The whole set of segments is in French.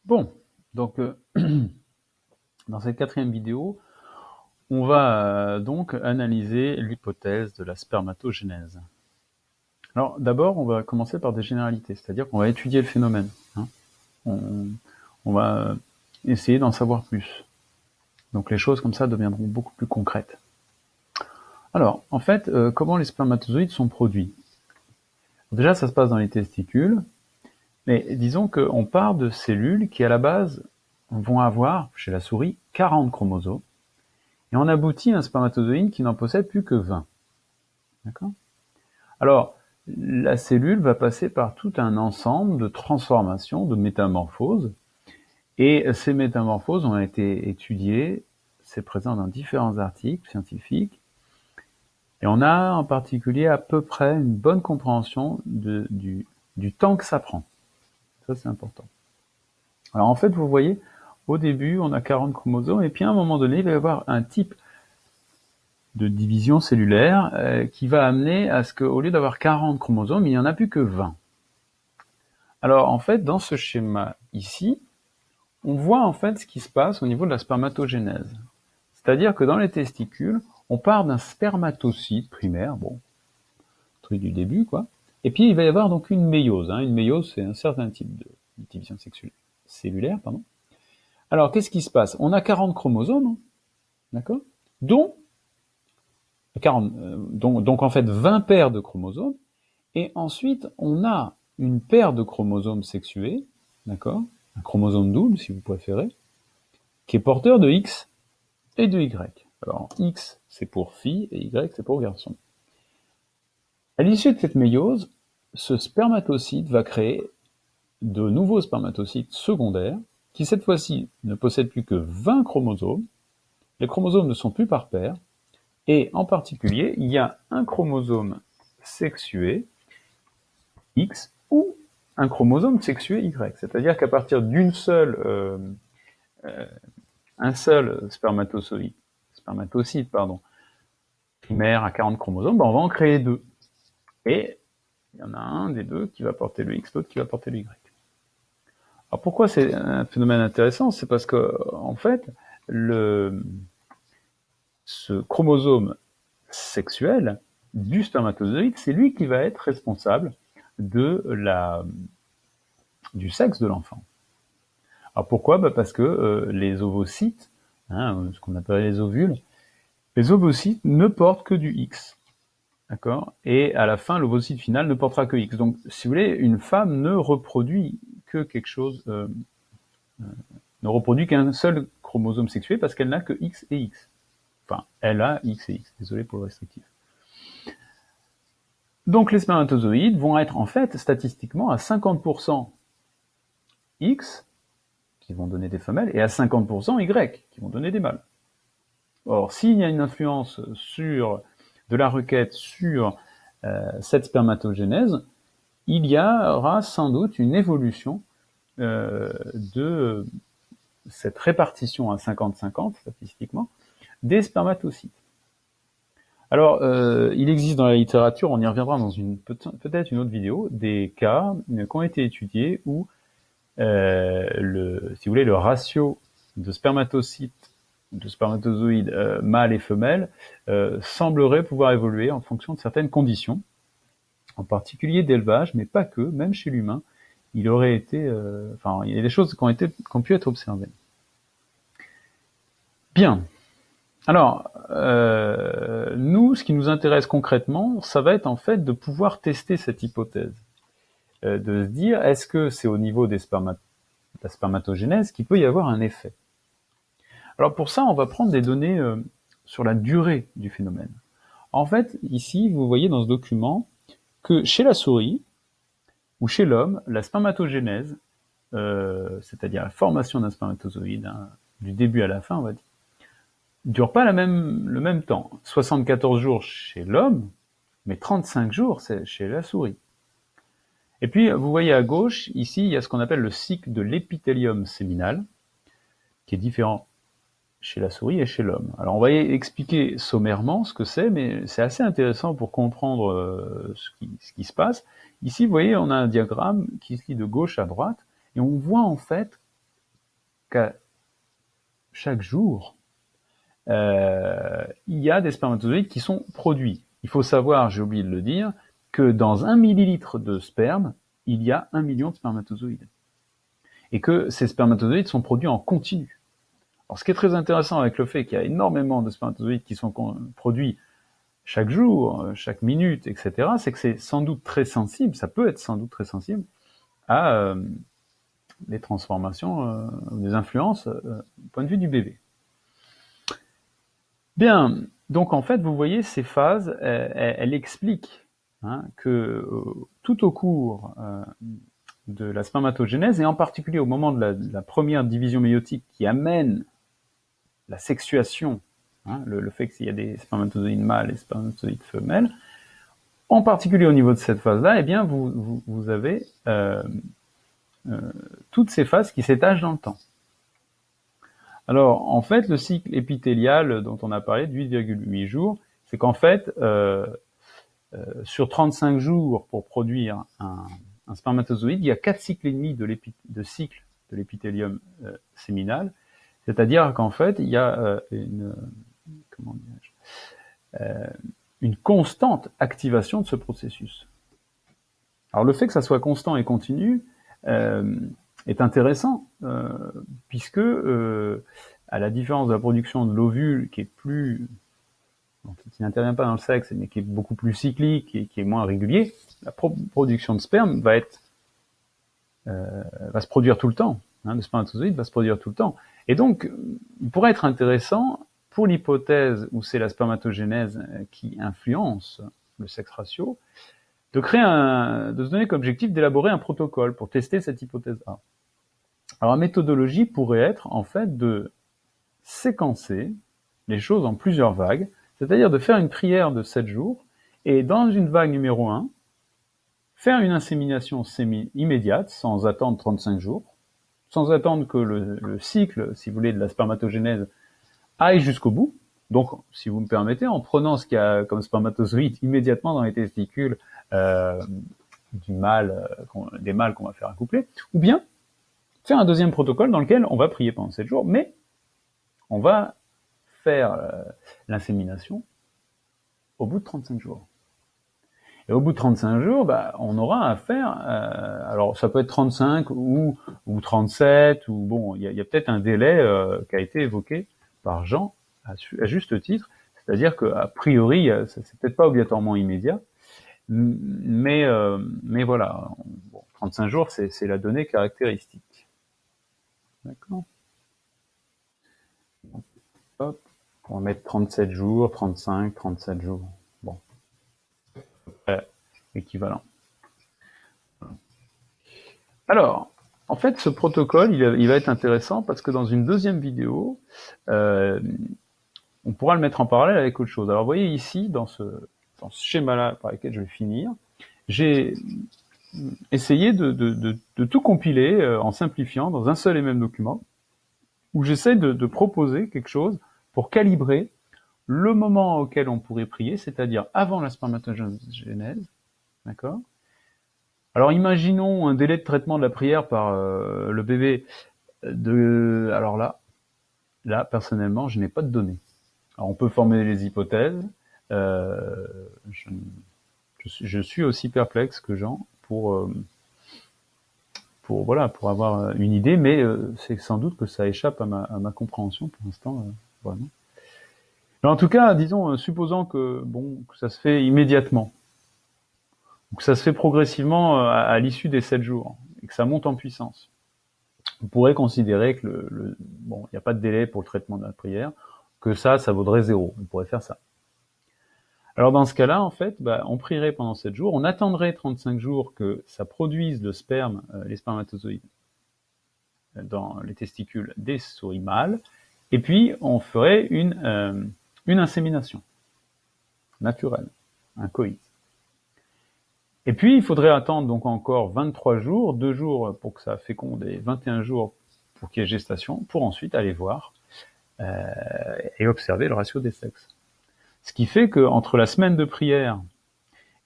Bon, donc dans cette quatrième vidéo, on va donc analyser l'hypothèse de la spermatogénèse. Alors d'abord, on va commencer par des généralités, c'est-à-dire qu'on va étudier le phénomène. Hein. On va essayer d'en savoir plus. Donc les choses comme ça deviendront beaucoup plus concrètes. Alors, en fait, comment les spermatozoïdes sont produits? Déjà, ça se passe dans les testicules, mais disons qu'on part de cellules qui, à la base, vont avoir, chez la souris, 40 chromosomes, et on aboutit à un spermatozoïde qui n'en possède plus que 20. D'accord? Alors, la cellule va passer par tout un ensemble de transformations, de métamorphoses, et ces métamorphoses ont été étudiées, c'est présent dans différents articles scientifiques, et on a en particulier à peu près une bonne compréhension du temps que ça prend. Ça, c'est important. Alors en fait, vous voyez, au début, on a 40 chromosomes, et puis à un moment donné, il va y avoir un type de division cellulaire qui va amener à ce qu'au lieu d'avoir 40 chromosomes, il n'y en a plus que 20. Alors en fait, dans ce schéma ici, on voit en fait ce qui se passe au niveau de la spermatogénèse. C'est-à-dire que dans les testicules, on part d'un spermatocyte primaire, bon, truc du début, quoi. Et puis il va y avoir donc une méiose. Une méiose, c'est un certain type de division cellulaire, pardon. Alors qu'est-ce qui se passe? On a 40 chromosomes, d'accord, dont 40, donc en fait 20 paires de chromosomes, et ensuite on a une paire de chromosomes sexués, d'accord, un chromosome double si vous préférez, qui est porteur de X et de Y. Alors X c'est pour fille et Y c'est pour garçon. À l'issue de cette méiose, ce spermatocyte va créer de nouveaux spermatocytes secondaires qui cette fois-ci ne possèdent plus que 20 chromosomes. Les chromosomes ne sont plus par paire, et en particulier, il y a un chromosome sexué X ou un chromosome sexué Y. C'est-à-dire qu'à partir d'un seul spermatocyte primaire à 40 chromosomes, on va en créer deux. Et il y en a un des deux qui va porter le X, l'autre qui va porter le Y. Alors pourquoi c'est un phénomène intéressant? C'est parce que, en fait, ce chromosome sexuel du spermatozoïde, c'est lui qui va être responsable du sexe de l'enfant. Alors pourquoi? Parce que les ovocytes, ce qu'on appelle les ovules, les ovocytes ne portent que du X. D'accord? Et à la fin, l'ovocyte final ne portera que X. Donc, si vous voulez, une femme ne reproduit que quelque chose, ne reproduit qu'un seul chromosome sexué parce qu'elle n'a que X et X. Enfin, elle a X et X. Désolé pour le restrictif. Donc, les spermatozoïdes vont être en fait statistiquement à 50% X, qui vont donner des femelles, et à 50% Y, qui vont donner des mâles. Or, s'il y a une influence de la requête sur cette spermatogénèse, il y aura sans doute une évolution de cette répartition à 50-50, statistiquement, des spermatocytes. Alors, il existe dans la littérature, on y reviendra dans peut-être une autre vidéo, des cas qui ont été étudiés où, si vous voulez, le ratio de spermatozoïdes mâles et femelles semblerait pouvoir évoluer en fonction de certaines conditions, en particulier d'élevage, mais pas que, même chez l'humain, il y a des choses qui ont pu être observées. Bien. Alors, nous, ce qui nous intéresse concrètement, ça va être en fait de pouvoir tester cette hypothèse, de se dire, est-ce que c'est au niveau de la spermatogénèse qu'il peut y avoir un effet? Alors pour ça, on va prendre des données sur la durée du phénomène. En fait, ici, vous voyez dans ce document que chez la souris ou chez l'homme, la spermatogénèse, c'est-à-dire la formation d'un spermatozoïde, du début à la fin, on va dire, dure pas le même temps. 74 jours chez l'homme, mais 35 jours c'est chez la souris. Et puis, vous voyez à gauche, ici, il y a ce qu'on appelle le cycle de l'épithélium séminal, qui est différent chez la souris et chez l'homme. Alors, on va expliquer sommairement ce que c'est, mais c'est assez intéressant pour comprendre ce qui se passe. Ici, vous voyez, on a un diagramme qui se lit de gauche à droite, et on voit en fait qu'à chaque jour, il y a des spermatozoïdes qui sont produits. Il faut savoir, j'ai oublié de le dire, que dans 1 millilitre de sperme, il y a 1 million de spermatozoïdes. Et que ces spermatozoïdes sont produits en continu. Alors, ce qui est très intéressant avec le fait qu'il y a énormément de spermatozoïdes qui sont produits chaque jour, chaque minute, etc., c'est que c'est sans doute très sensible, ça peut être sans doute très sensible à des transformations, des influences du point de vue du bébé. Bien, donc en fait, vous voyez, ces phases, elles expliquent que tout au cours de la spermatogénèse, et en particulier au moment de la première division méiotique qui amène la sexuation, le fait qu'il y a des spermatozoïdes mâles et des spermatozoïdes femelles, en particulier au niveau de cette phase-là, eh bien, vous avez toutes ces phases qui s'étagent dans le temps. Alors, en fait, le cycle épithélial dont on a parlé de 8,8 jours, c'est qu'en fait, sur 35 jours pour produire un spermatozoïde, il y a 4 cycles et demi de cycle de l'épithélium séminal, c'est-à-dire qu'en fait, il y a une constante activation de ce processus. Alors le fait que ça soit constant et continu est intéressant, puisque à la différence de la production de l'ovule, qui n'intervient pas dans le sexe, mais qui est beaucoup plus cyclique et qui est moins régulier, la production de sperme va se produire tout le temps. Le spermatozoïde va se produire tout le temps. Et donc, il pourrait être intéressant, pour l'hypothèse où c'est la spermatogénèse qui influence le sexe ratio, de se donner comme objectif d'élaborer un protocole pour tester cette hypothèse-là. Alors, la méthodologie pourrait être, en fait, de séquencer les choses en plusieurs vagues, c'est-à-dire de faire une prière de 7 jours, et dans une vague numéro 1, faire une insémination immédiate, sans attendre 35 jours, sans attendre que le cycle, si vous voulez, de la spermatogénèse aille jusqu'au bout. Donc, si vous me permettez, en prenant ce qu'il y a comme spermatozoïde immédiatement dans les testicules des mâles qu'on va faire accoupler, ou bien faire un deuxième protocole dans lequel on va prier pendant 7 jours, mais on va faire l'insémination au bout de 35 jours. Et au bout de 35 jours, on aura à faire, alors ça peut être 35 ou 37, ou bon, il y a peut-être un délai qui a été évoqué par Jean à juste titre, c'est-à-dire qu'a priori, c'est peut-être pas obligatoirement immédiat, mais voilà, bon, 35 jours, c'est la donnée caractéristique. D'accord. Hop, on va mettre 37 jours, 35, 37 jours. Bon. Équivalent. Alors, en fait, ce protocole, il va être intéressant parce que dans une deuxième vidéo, on pourra le mettre en parallèle avec autre chose. Alors, vous voyez ici, dans ce schéma-là par lequel je vais finir, j'ai essayé de tout compiler en simplifiant dans un seul et même document, où j'essaie de proposer quelque chose pour calibrer le moment auquel on pourrait prier, c'est-à-dire avant la spermatogénèse, d'accord ? Alors imaginons un délai de traitement de la prière par le bébé alors là personnellement je n'ai pas de données. Alors on peut former les hypothèses. Je suis aussi perplexe que Jean pour avoir une idée, mais c'est sans doute que ça échappe à ma compréhension pour l'instant, vraiment. Mais en tout cas, disons, supposons que ça se fait immédiatement, ou que ça se fait progressivement à l'issue des 7 jours, et que ça monte en puissance. On pourrait considérer que il n'y a pas de délai pour le traitement de la prière, que ça vaudrait 0. On pourrait faire ça. Alors dans ce cas-là, en fait, on prierait pendant 7 jours, on attendrait 35 jours que ça produise le sperme, les spermatozoïdes, dans les testicules des souris mâles, et puis on ferait une insémination naturelle, un coït. Et puis il faudrait attendre donc encore 23 jours, 2 jours pour que ça féconde et 21 jours pour qu'il y ait gestation, pour ensuite aller voir et observer le ratio des sexes. Ce qui fait qu'entre la semaine de prière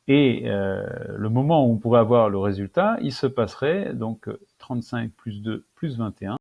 et le moment où on pourrait avoir le résultat, il se passerait donc 35 plus 2 plus 21.